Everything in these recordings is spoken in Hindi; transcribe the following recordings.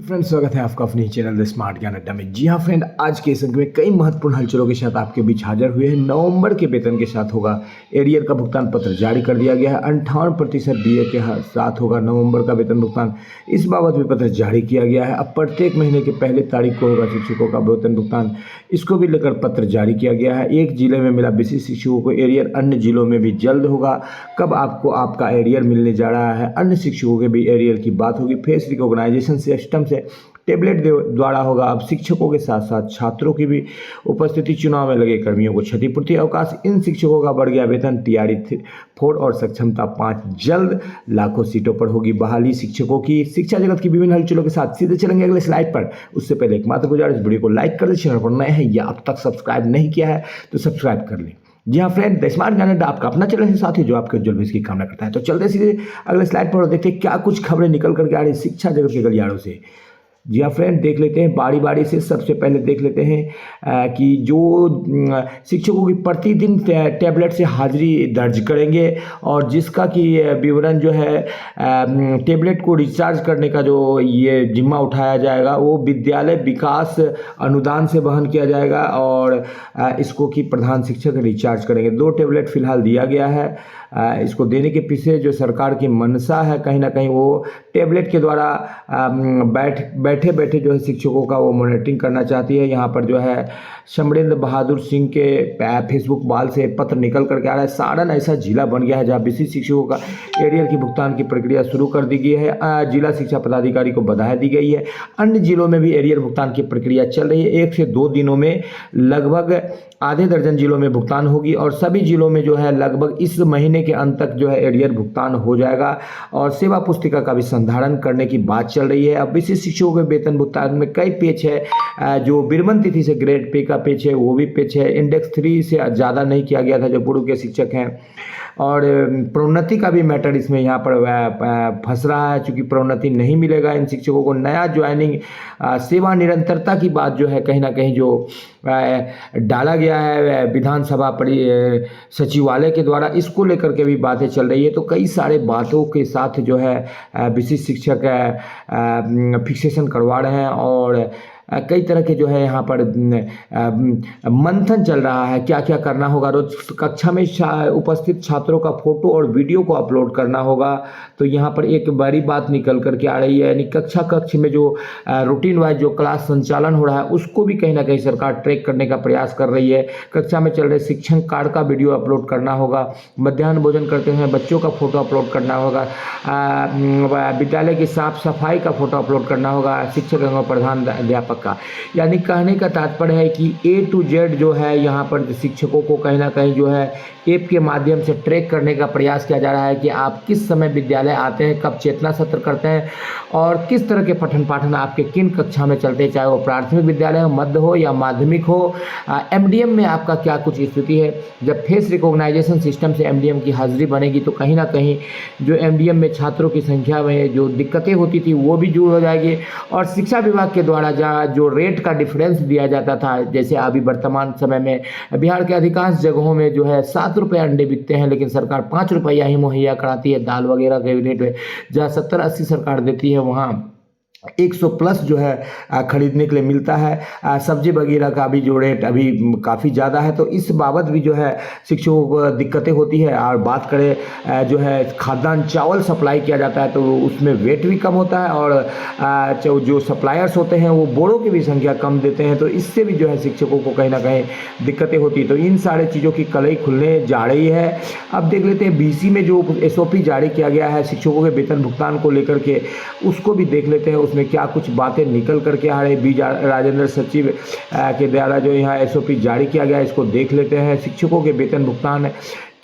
फ्रेंड्स, स्वागत है आपका अपने चैनल द स्मार्ट ज्ञान अड्डा में। जी हाँ फ्रेंड, आज के इस अंक में कई महत्वपूर्ण हलचलों के साथ आपके बीच हाजिर हुए हैं। नवंबर के वेतन के साथ होगा एरियर का भुगतान पत्र जारी कर दिया गया है। 58% डीए के साथ होगा नवंबर का वेतन भुगतान, इस बाबत भी पत्र जारी किया गया है। अब प्रत्येक महीने के पहले तारीख को होगा शिक्षकों का वेतन भुगतान, इसको भी लेकर पत्र जारी किया गया है। एक जिले में मिला विशिष्ट शिक्षकों को एरियर, अन्य जिलों में भी जल्द होगा। कब आपको आपका एरियर मिलने जा रहा है, अन्य शिक्षकों के भी एरियर की बात होगी। फेस रिकॉग्नाइजेशन सिस्टम से टेबलेट द्वारा होगा। अब शिक्षकों के साथ साथ छात्रों की भी उपस्थिति, चुनाव में लगे कर्मियों को क्षतिपूर्ति अवकाश, इन शिक्षकों का बढ़ गया वेतन, तैयारी 4 और सक्षमता 5, जल्द लाखों सीटों पर होगी बहाली शिक्षकों की। शिक्षा जगत की विभिन्न हलचलों के साथ सीधे चलेंगे अगले स्लाइड पर। उससे पहले एकमात्र गुजारिश, वीडियो को लाइक कर दे, चैनल पर नए हैं या अब तक सब्सक्राइब नहीं किया है तो सब्सक्राइब कर लें। जी हाँ फ्रेंड, द स्मार्ट ज्ञान अड्डा आपका अपना चैनल है, साथ ही जो आपके उज्जवल भविष्य की कामना करता है। तो चलते सीधे अगले स्लाइड पर और देखते हैं क्या कुछ खबरें निकल करके आ रही शिक्षा जगत के गलियारों से। जी हाँ फ्रेंड, देख लेते हैं बारी बारी से। सबसे पहले देख लेते हैं कि जो शिक्षकों की प्रतिदिन टैबलेट से हाजिरी दर्ज करेंगे और जिसका कि विवरण जो है टैबलेट को रिचार्ज करने का जो ये जिम्मा उठाया जाएगा वो विद्यालय विकास अनुदान से वहन किया जाएगा और इसको कि प्रधान शिक्षक रिचार्ज करेंगे। 2 टैबलेट फिलहाल दिया गया है। इसको देने के पीछे जो सरकार की मंशा है, कहीं ना कहीं वो टैबलेट के द्वारा बैठे बैठे जो है शिक्षकों का वो मॉनिटरिंग करना चाहती है। यहाँ पर जो है समरेंद्र बहादुर सिंह के फेसबुक वाल से पत्र निकल करके आ रहा है। सारण ऐसा जिला बन गया है जहाँ विशिष्ट शिक्षकों का एरियर की भुगतान की प्रक्रिया शुरू कर दी गई है। जिला शिक्षा पदाधिकारी को बधाई दी गई है। अन्य जिलों में भी एरियर भुगतान की प्रक्रिया चल रही है। 1 से 2 दिनों में लगभग आधे दर्जन जिलों में भुगतान होगी और सभी जिलों में जो है लगभग इस महीने के अंत तक जो है एरियर भुगतान हो जाएगा। और सेवा पुस्तिका का भी संधारण करने की बात चल रही है। अब विशिष्ट शिक्षकों के वेतन भुगतान में कई पेच है। जो विरमण तिथि से ग्रेड पे का पेच है वो भी पेच है। इंडेक्स 3 से ज़्यादा नहीं किया गया था जो पूर्व के शिक्षक हैं। और प्रोन्नति का भी मैटर इसमें यहाँ पर फंस रहा है, चूँकि प्रोन्नति नहीं मिलेगा इन शिक्षकों को। नया ज्वाइनिंग सेवा निरंतरता की बात जो है कहीं ना कहीं जो डाला गया है विधानसभा सचिवालय के द्वारा, इसको लेकर के भी बातें चल रही है। तो कई सारे बातों के साथ जो है विशिष्ट शिक्षक फिक्सेशन करवा रहे हैं और कई तरह के जो है यहाँ पर मंथन चल रहा है। क्या क्या करना होगा, रोज कक्षा में उपस्थित छात्रों का फोटो और वीडियो को अपलोड करना होगा। तो यहाँ पर एक बड़ी बात निकल करके आ रही है, यानी कक्ष में जो रूटीन वाइज जो क्लास संचालन हो रहा है उसको भी कहीं ना कहीं सरकार ट्रैक करने का प्रयास कर रही है। कक्षा में चल रहे शिक्षण कार्ड का वीडियो अपलोड करना होगा। मध्याह्न भोजन करते हैं बच्चों का फोटो अपलोड करना होगा। विद्यालय की साफ सफाई का फोटो अपलोड करना होगा शिक्षक एवं प्रधान अध्यापक का। यानी कहने का तात्पर्य है कि A to Z जो है यहाँ पर शिक्षकों को कहीं ना कहीं जो है ऐप के माध्यम से ट्रैक करने का प्रयास किया जा रहा है कि आप किस समय विद्यालय आते हैं, कब चेतना सत्र करते हैं और किस तरह के पठन पाठन आपके किन कक्षा में चलते हैं, चाहे वो प्राथमिक विद्यालय हो, मध्य हो या माध्यमिक हो। MDM में आपका क्या कुछ स्थिति है। जब फेस रिकॉग्नाइजेशन सिस्टम से MDM की हाजिरी बनेगी तो कहीं ना कहीं जो MDM में छात्रों की संख्या में जो दिक्कतें होती थी वो भी दूर हो जाएगी। और शिक्षा विभाग के द्वारा जो रेट का डिफरेंस दिया जाता था, जैसे अभी वर्तमान समय में बिहार के अधिकांश जगहों में जो है 7 रुपये अंडे बिकते हैं, लेकिन सरकार 5 रुपया ही मुहैया कराती है दाल वगैरह के रेट में। जहाँ 70-80 सरकार देती है वहाँ 100 प्लस जो है खरीदने के लिए मिलता है। सब्जी वगैरह का भी जो रेट अभी काफ़ी ज़्यादा है, तो इस बाबत भी जो है शिक्षकों को दिक्कतें होती है। और बात करें जो है खाद्यान्न चावल सप्लाई किया जाता है तो उसमें वेट भी कम होता है और जो सप्लायर्स होते हैं वो बोरों की भी संख्या कम देते हैं, तो इससे भी जो है शिक्षकों को कहीं ना कहीं दिक्कतें होती है। तो इन सारे चीज़ों की कलई खुलने जा रही है। अब देख लेते हैं BC में जो SOP जारी किया गया है शिक्षकों के वेतन भुगतान को लेकर के, उसको भी देख लेते हैं में क्या कुछ बातें निकल करके आ रही। B राजेंद्र सचिव के द्वारा जो यहाँ SOP जारी किया गया है इसको देख लेते हैं। शिक्षकों के वेतन भुगतान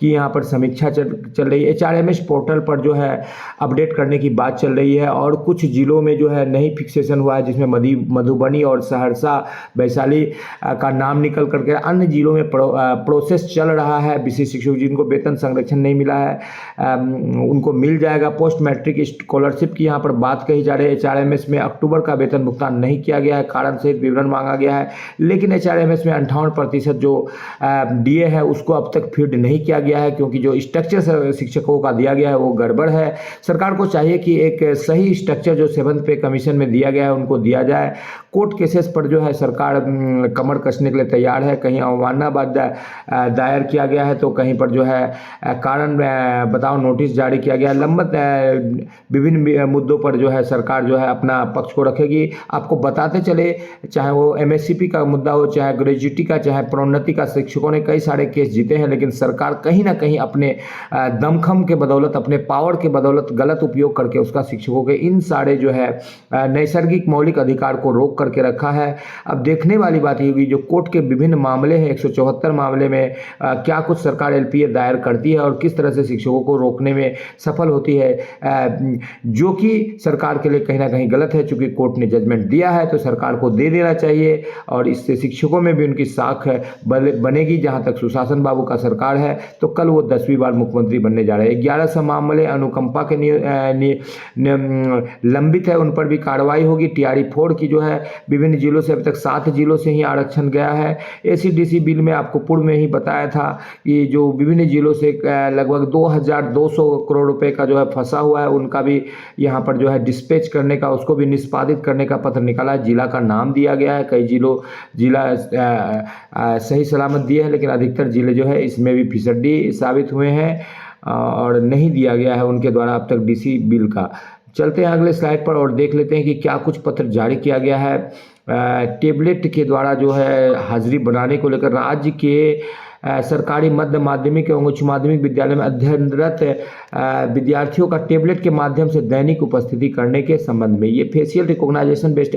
की यहाँ पर समीक्षा चल रही है। HRMS पोर्टल पर जो है अपडेट करने की बात चल रही है और कुछ जिलों में जो है नहीं फिक्सेशन हुआ है, जिसमें मधुबनी और सहरसा वैशाली का नाम निकल करके। अन्य जिलों में प्रोसेस चल रहा है। विशिष्ट शिक्षक जिनको वेतन संरक्षण नहीं मिला है उनको मिल जाएगा। पोस्ट मैट्रिक स्कॉलरशिप की यहाँ पर बात कही जा रही है। HRMS में अक्टूबर का वेतन भुगतान नहीं किया गया है, कारण सहित विवरण मांगा गया है, लेकिन HRMS में 58% जो DA है उसको अब तक फीड नहीं किया गया गया है, क्योंकि जो स्ट्रक्चर शिक्षकों का दिया गया है वो गड़बड़ है। सरकार को चाहिए कि एक सही स्ट्रक्चर जो 7th पे कमीशन में दिया गया है उनको दिया जाए। कोर्ट केसेस पर जो है सरकार कमर कसने के लिए तैयार है। कहीं अवमानना दायर किया गया है तो कहीं पर जो है कारण बताओ नोटिस जारी किया गया है। लंबित विभिन्न मुद्दों पर जो है सरकार जो है अपना पक्ष को रखेगी। आपको बताते चले, चाहे वो MSCP का मुद्दा हो, चाहे ग्रेजुएटी का, चाहे प्रोन्नति का, शिक्षकों ने कई सारे केस जीते हैं, लेकिन सरकार कहीं ना कहीं अपने दमखम के बदौलत, अपने पावर के बदौलत गलत उपयोग करके उसका शिक्षकों के इन सारे जो है नैसर्गिक मौलिक अधिकार को रोक करके रखा है। अब देखने वाली बात ये होगी, जो कोर्ट के विभिन्न मामले हैं 174 मामले में क्या कुछ सरकार LPA दायर करती है और किस तरह से शिक्षकों को रोकने में सफल होती है, जो कि सरकार के लिए कहीं ना कहीं गलत है। चूंकि कोर्ट ने जजमेंट दिया है तो सरकार को दे देना चाहिए और इससे शिक्षकों में भी उनकी साख बनेगी। जहां तक सुशासन बाबू का सरकार है तो कल वो 10वीं बार मुख्यमंत्री बनने जा रहे हैं। 1100 मामले अनुकंपा के लंबित है, उन पर भी कार्रवाई होगी। TRE 4 की जो है विभिन्न जिलों से, अभी तक 7 जिलों से ही आरक्षण गया है। ACDC बिल में आपको पूर्व में ही बताया था कि जो विभिन्न जिलों से लगभग 2200 करोड़ रुपए का जो है फंसा हुआ है, उनका भी यहाँ पर जो है डिस्पैच करने का, उसको भी निष्पादित करने का पत्र निकाला है। जिला का नाम दिया गया है, कई जिला सही सलामत दिए हैं, लेकिन अधिकतर जिले जो है इसमें भी फिसड्डी साबित हुए हैं और नहीं दिया गया है उनके द्वारा अब तक DC बिल का। चलते हैं अगले स्लाइड पर और देख लेते हैं कि क्या कुछ पत्र जारी किया गया है। टेबलेट के द्वारा जो है हाजिरी बनाने को लेकर राज्य के सरकारी मध्य माध्यमिक एवं उच्च माध्यमिक विद्यालय में अध्ययनरत विद्यार्थियों का टेबलेट के माध्यम से दैनिक उपस्थिति करने के संबंध में ये facial recognisation based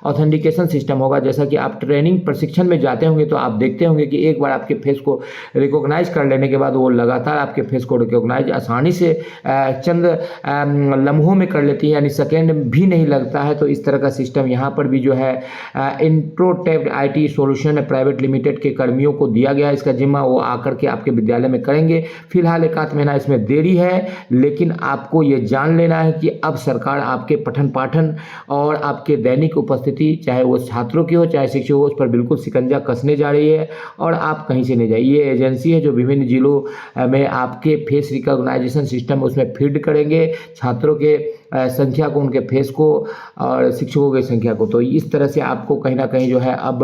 authentication system होगा। जैसा कि आप ट्रेनिंग प्रशिक्षण में जाते होंगे तो आप देखते होंगे कि एक बार आपके फेस को रिकॉग्नाइज कर लेने के बाद वो लगातार आपके फेस को रिकॉग्नाइज आसानी से चंद लम्हों में कर लेती है, यानी सेकेंड भी नहीं लगता है। तो इस तरह का सिस्टम यहाँ पर भी जो है इंट्रोटेप IT सॉल्यूशन प्राइवेट लिमिटेड के कर्मियों को दिया गया। इसका जिम्मा वो आकर के आपके विद्यालय में करेंगे। फिलहाल 1 महीना इसमें देरी है, लेकिन आपको ये जान लेना है कि अब सरकार आपके पठन पाठन और आपके दैनिक उपस्थिति, चाहे वो छात्रों की हो चाहे शिक्षकों हो, उस पर बिल्कुल शिकंजा कसने जा रही है और आप कहीं से नहीं जाइए। ये एजेंसी है जो विभिन्न जिलों में आपके फेस रिकॉग्नाइजेशन सिस्टम उसमें फीड करेंगे छात्रों के संख्या को, उनके फेस को और शिक्षकों की संख्या को। तो इस तरह से आपको कहीं ना कहीं जो है अब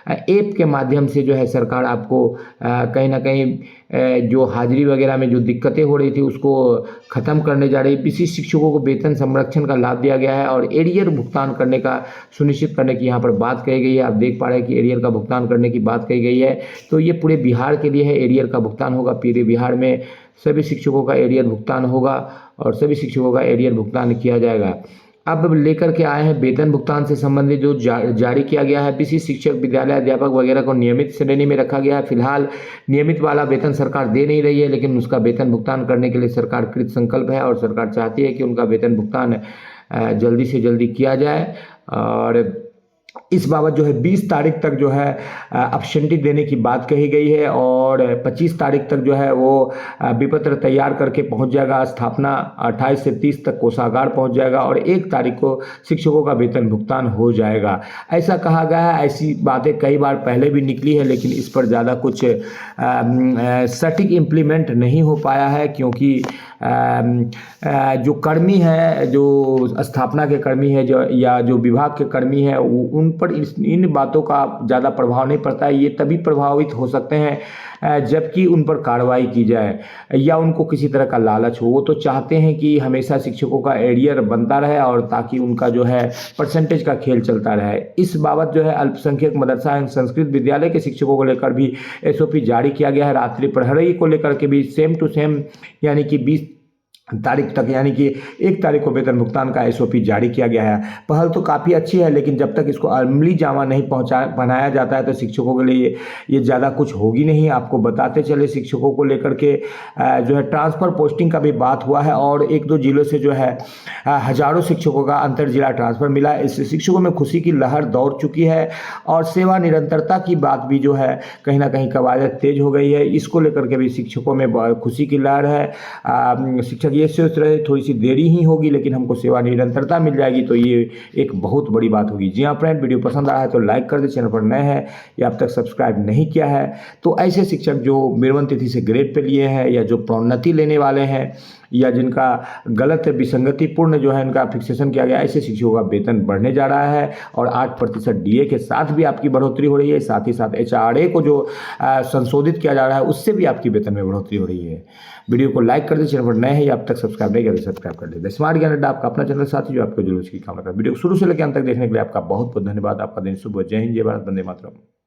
ऐप के माध्यम से जो है सरकार आपको कहीं ना कहीं जो हाजिरी वगैरह में जो दिक्कतें हो रही थी उसको ख़त्म करने जा रही है। विशिष्ट शिक्षकों को वेतन संरक्षण का लाभ दिया गया है और एरियर भुगतान करने का सुनिश्चित करने की यहाँ पर बात कही गई है। आप देख पा रहे हैं कि एरियर का भुगतान करने की बात कही गई है। तो ये पूरे बिहार के लिए है, एरियर का भुगतान होगा। पूरे बिहार में सभी शिक्षकों का एरियर भुगतान होगा और सभी शिक्षकों का एरियर भुगतान किया जाएगा। अब लेकर के आए हैं वेतन भुगतान से संबंधित जो जारी किया गया है। विशिष्ट शिक्षक, विद्यालय अध्यापक वगैरह को नियमित श्रेणी में रखा गया है। फिलहाल नियमित वाला वेतन सरकार दे नहीं रही है, लेकिन उसका वेतन भुगतान करने के लिए सरकार कृत संकल्प है और सरकार चाहती है कि उनका वेतन भुगतान जल्दी से जल्दी किया जाए। और इस बाबत जो है 20 तारीख तक जो है एब्सेंटी देने की बात कही गई है और 25 तारीख तक जो है वो विपत्र तैयार करके पहुंच जाएगा स्थापना। 28 से 30 तक कोषागार पहुंच जाएगा और 1 तारीख को शिक्षकों का वेतन भुगतान हो जाएगा, ऐसा कहा गया है। ऐसी बातें कई बार पहले भी निकली है, लेकिन इस पर ज़्यादा कुछ सटीक इम्प्लीमेंट नहीं हो पाया है, क्योंकि जो कर्मी है, जो स्थापना के कर्मी है, जो या जो विभाग के कर्मी है, उन पर इन बातों का ज़्यादा प्रभाव नहीं पड़ता है। ये तभी प्रभावित हो सकते हैं जबकि उन पर कार्रवाई की जाए या उनको किसी तरह का लालच हो। वो तो चाहते हैं कि हमेशा शिक्षकों का एरियर बनता रहे और ताकि उनका जो है परसेंटेज का खेल चलता रहे। इस बाबत जो है अल्पसंख्यक मदरसा एवं संस्कृत विद्यालय के शिक्षकों को लेकर भी SOP जारी किया गया है। रात्रि प्रहरी को लेकर के भी सेम टू सेम, यानी कि 20 तारीख तक, यानी कि 1 तारीख को वेतन भुगतान का SOP जारी किया गया है। पहल तो काफ़ी अच्छी है, लेकिन जब तक इसको अमली जामा नहीं बनाया जाता है तो शिक्षकों के लिए ये ज़्यादा कुछ होगी नहीं। आपको बताते चले, शिक्षकों को लेकर के जो है ट्रांसफ़र पोस्टिंग का भी बात हुआ है और 1-2 जिलों से जो है हज़ारों शिक्षकों का अंतर जिला ट्रांसफ़र मिला। इससे शिक्षकों में खुशी की लहर दौड़ चुकी है और सेवा निरंतरता की बात भी जो है कहीं ना कहीं कवायद तेज हो गई है। इसको लेकर के भी शिक्षकों में खुशी की लहर है। शिक्षक ये सोच रहे थोड़ी सी देरी ही होगी लेकिन हमको सेवा निरंतरता मिल जाएगी, तो ये एक बहुत बड़ी बात होगी। जी हाँ फ्रेंड, वीडियो पसंद आया है तो लाइक कर दे, चैनल पर नए हैं या अब तक सब्सक्राइब नहीं किया है तो ऐसे शिक्षक जो निर्वहन तिथि से ग्रेड पे लिए हैं या जो प्रोन्नति लेने वाले हैं या जिनका गलत विसंगतिपूर्ण जो है इनका फिक्सेशन किया गया, ऐसे शिक्षकों का वेतन बढ़ने जा रहा है और 8% डीए के साथ भी आपकी बढ़ोतरी हो रही है। साथ ही साथ एचआरए को जो संशोधित किया जा रहा है उससे भी आपकी वेतन में बढ़ोतरी हो रही है। वीडियो को लाइक कर दे, चैनल पर नए हैं या अब तक सब्सक्राइब नहीं किया तो सब्सक्राइब कर दे। स्मार्ट ज्ञान अड्डा आपका अपना चैनल साथी जो आपके जुलूस की कामना करता है। वीडियो को शुरू से लेकर अंत तक देखने के लिए आपका बहुत बहुत धन्यवाद। आपका दिन शुभ हो। जय हिंद, जय भारत, वंदे मातरम।